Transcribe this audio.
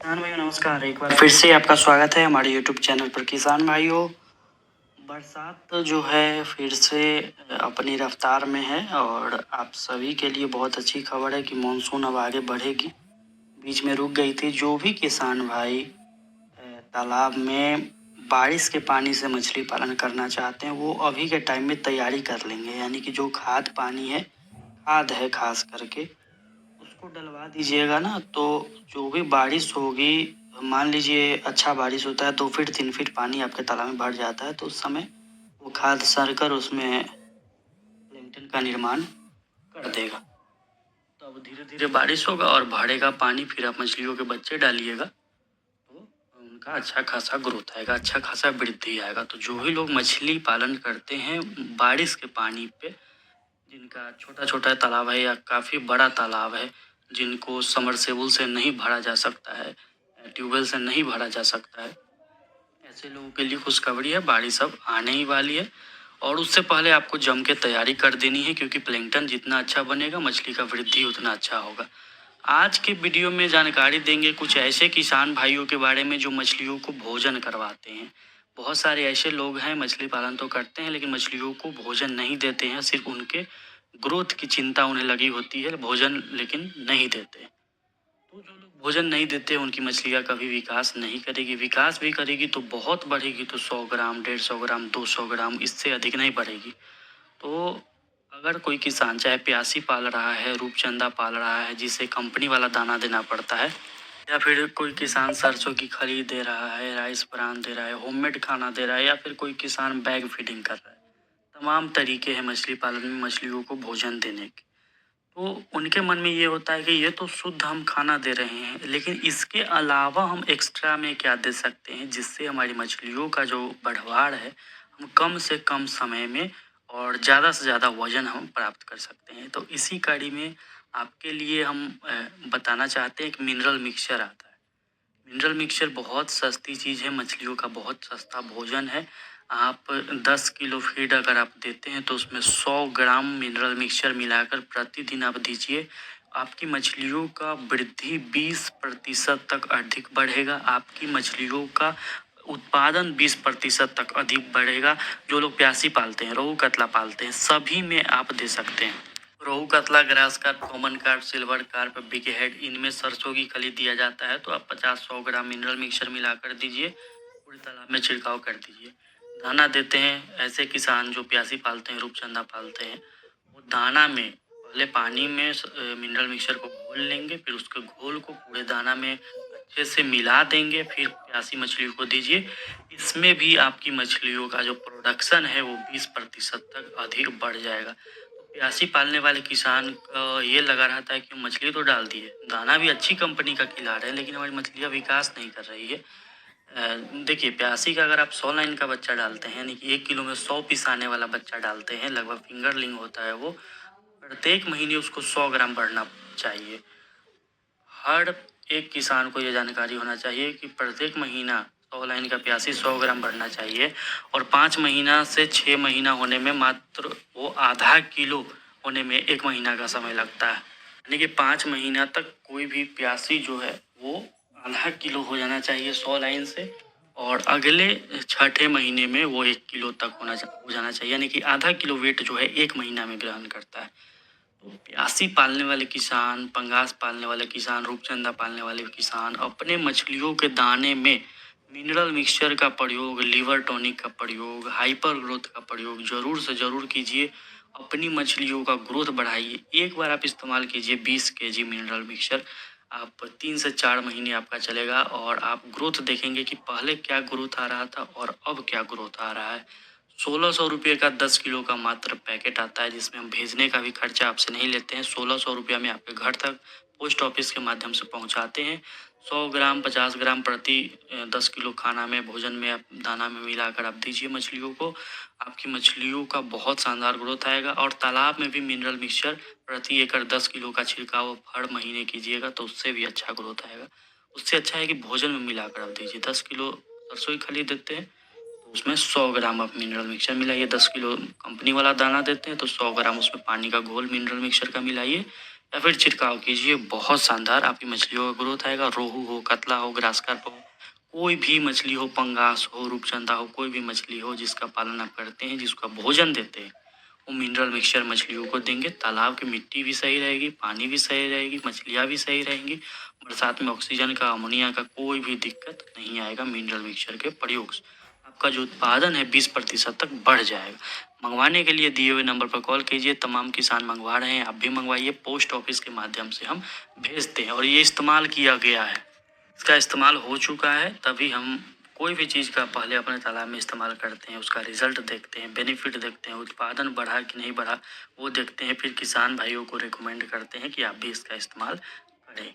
किसान भाइयों नमस्कार। एक बार फिर से आपका स्वागत है हमारे यूट्यूब चैनल पर। किसान भाइयों, बरसात जो है फिर से अपनी रफ्तार में है और आप सभी के लिए बहुत अच्छी खबर है कि मानसून अब आगे बढ़ेगी। बीच में रुक गई थी। जो भी किसान भाई तालाब में बारिश के पानी से मछली पालन करना चाहते हैं वो अभी के टाइम में तैयारी कर लेंगे, यानी कि जो खाद पानी है, खाद है खास करके, उसको डलवा दीजिएगा ना। तो जो भी बारिश होगी, मान लीजिए अच्छा बारिश होता है 2 फीट 3 फीट पानी आपके तालाब में भर जाता है, तो उस समय वो खाद सड़कर उसमें प्लैंक्टन का निर्माण कर देगा। तो अब धीरे धीरे बारिश होगा और भरेगा पानी, फिर आप मछलियों के बच्चे डालिएगा तो उनका अच्छा खासा ग्रोथ आएगा, अच्छा खासा वृद्धि आएगा। तो जो भी लोग मछली पालन करते हैं बारिश के पानी पे, जिनका छोटा छोटा तालाब है या काफ़ी बड़ा तालाब है, जिनको समरसेबुल से नहीं भरा जा सकता है, ट्यूबवेल से नहीं भरा जा सकता है, ऐसे लोगों के लिए खुशखबरी है, बारिश अब आने ही वाली है। और उससे पहले आपको जम के तैयारी कर देनी है, क्योंकि प्लैंक्टन जितना अच्छा बनेगा मछली का वृद्धि उतना अच्छा होगा। आज के वीडियो में जानकारी देंगे कुछ ऐसे किसान भाइयों के बारे में जो मछलियों को भोजन करवाते हैं। बहुत सारे ऐसे लोग हैं मछली पालन तो करते हैं लेकिन मछलियों को भोजन नहीं देते हैं, सिर्फ उनके ग्रोथ की चिंता उन्हें लगी होती है, भोजन लेकिन नहीं देते। तो जो लोग भोजन नहीं देते उनकी मछलियाँ कभी विकास नहीं करेगी, विकास भी करेगी तो बहुत बढ़ेगी, तो 100 ग्राम 150 ग्राम 200 ग्राम, इससे अधिक नहीं बढ़ेगी। तो अगर कोई किसान चाहे प्यासी पाल रहा है, रूपचंदा पाल रहा है जिसे कंपनी वाला दाना देना पड़ता है, या फिर कोई किसान सरसों की खली दे रहा है, राइस ब्रान दे रहा है, होममेड खाना दे रहा है, या फिर कोई किसान बैग फीडिंग कर रहा है, तमाम तरीके हैं मछली पालन में मछलियों को भोजन देने के। तो उनके मन में ये होता है कि ये तो शुद्ध हम खाना दे रहे हैं, लेकिन इसके अलावा हम एक्स्ट्रा में क्या दे सकते हैं जिससे हमारी मछलियों का जो बढ़वाड़ है हम कम से कम समय में और ज़्यादा से ज़्यादा वजन हम प्राप्त कर सकते हैं। तो इसी कड़ी में आपके लिए हम बताना चाहते हैं कि मिनरल मिक्सचर आता है। मिनरल मिक्सचर बहुत सस्ती चीज़ है, मछलियों का बहुत सस्ता भोजन है। आप 10 किलो फीड अगर आप देते हैं तो उसमें 100 ग्राम मिनरल मिक्सचर मिलाकर प्रतिदिन आप दीजिए। आपकी मछलियों का वृद्धि 20% तक अधिक बढ़ेगा, आपकी मछलियों का उत्पादन 20% तक अधिक बढ़ेगा। जो लोग प्यासी पालते हैं, रोहू कतला पालते हैं, सभी में आप दे सकते हैं। रोहू कतला, grass carp, common carp, silver carp, big head, इनमें सरसों की खली दिया जाता है। तो आप 50-100 ग्राम मिनरल मिक्सचर मिलाकर दीजिए, पूरे तालाब में छिड़काव कर दीजिए। दाना देते हैं ऐसे किसान जो प्यासी पालते हैं, रूपचंदा पालते हैं, वो दाना में पहले पानी में मिनरल मिक्सचर को घोल लेंगे, फिर उसके घोल को पूरे दाना में अच्छे से मिला देंगे, फिर प्यासी मछलियों को दीजिए। इसमें भी आपकी मछलियों का जो प्रोडक्शन है वो 20% तक अधिक बढ़ जाएगा। तो प्यासी पालने वाले किसान का ये लगा रहता है कि मछली तो डाल दी है, दाना भी अच्छी कंपनी का खिला रहे हैं, लेकिन हमारी मछलियाँ विकास नहीं कर रही है। देखिए, प्यासी का अगर आप 100 लाइन का बच्चा डालते हैं, यानी कि 1 किलो में 100 पीस आने वाला बच्चा डालते हैं, लगभग फिंगरलिंग होता है वो, प्रत्येक महीने उसको 100 ग्राम बढ़ना चाहिए। हर एक किसान को ये जानकारी होना चाहिए कि प्रत्येक महीना 100 लाइन का प्यासी 100 ग्राम बढ़ना चाहिए, और 5 महीना से 6 महीना होने में मात्र वो आधा किलो होने में 1 महीना का समय लगता है। यानी कि 5 महीना तक कोई भी प्यासी जो है वो आधा किलो हो जाना चाहिए 100 लाइन से, और अगले छठे महीने में वो 1 किलो तक हो जाना चाहिए, यानी कि आधा किलो वेट जो है 1 महीना में ग्रहण करता है। तो प्यासी पालने वाले किसान, पंगास पालने वाले किसान, रूपचंदा पालने वाले किसान अपने मछलियों के दाने में मिनरल मिक्सचर का प्रयोग, लिवर टॉनिक का प्रयोग, हाइपर ग्रोथ का प्रयोग जरूर से जरूर कीजिए। अपनी मछलियों का ग्रोथ बढ़ाइए। एक बार आप इस्तेमाल कीजिए 20 केजी मिनरल मिक्सचर, आप 3 से 4 महीने आपका चलेगा और आप ग्रोथ देखेंगे कि पहले क्या ग्रोथ आ रहा था और अब क्या ग्रोथ आ रहा है। 1600 रुपये का 10 किलो का मात्र पैकेट आता है, जिसमें हम भेजने का भी खर्चा आपसे नहीं लेते हैं। 1600 रुपया में आपके घर तक पोस्ट ऑफिस के माध्यम से पहुंचाते हैं। 100 ग्राम 50 ग्राम प्रति 10 किलो खाना में, भोजन में, आप दाना में मिलाकर आप दीजिए मछलियों को। आपकी मछलियों का बहुत शानदार ग्रोथ आएगा। और तालाब में भी मिनरल मिक्सचर प्रति एकड़ 10 किलो का छिड़काव हर महीने कीजिएगा, तो उससे भी अच्छा ग्रोथ आएगा। उससे अच्छा है कि भोजन में मिलाकर आप दीजिए। 10 किलो सरसों की खली देते हैं तो उसमें 100 ग्राम आप मिनरल मिक्सचर मिलाइए। 10 किलो कंपनी वाला दाना देते हैं तो 100 ग्राम उसमें पानी का घोल मिनरल मिक्सचर का मिलाइए। या फिर छिड़काव कीजिए, बहुत शानदार आपकी मछलियों का ग्रोथ आएगा। रोहू हो, कतला हो, ग्रास कार्प हो, कोई भी मछली हो, पंगास हो, रूपचंदा हो, कोई भी मछली हो जिसका पालन आप करते हैं, जिसका भोजन देते हैं, वो मिनरल मिक्सचर मछलियों को देंगे। तालाब की मिट्टी भी सही रहेगी, पानी भी सही रहेगी, मछलियाँ भी सही रहेंगी। बरसात में ऑक्सीजन का, अमोनिया का कोई भी दिक्कत नहीं आएगा मिनरल मिक्सचर के प्रयोग से। आपका जो उत्पादन है 20% तक बढ़ जाएगा। मंगवाने के लिए दिए हुए नंबर पर कॉल कीजिए। तमाम किसान मंगवा रहे हैं, आप भी मंगवाइए। पोस्ट ऑफिस के माध्यम से हम भेजते हैं और ये इस्तेमाल किया गया है, इसका इस्तेमाल हो चुका है। तभी हम कोई भी चीज़ का पहले अपने तालाब में इस्तेमाल करते हैं, उसका रिजल्ट देखते हैं, बेनिफिट देखते हैं, उत्पादन बढ़ा कि नहीं बढ़ा वो देखते हैं, फिर किसान भाइयों को रिकमेंड करते हैं कि आप भी इसका इस्तेमाल करें।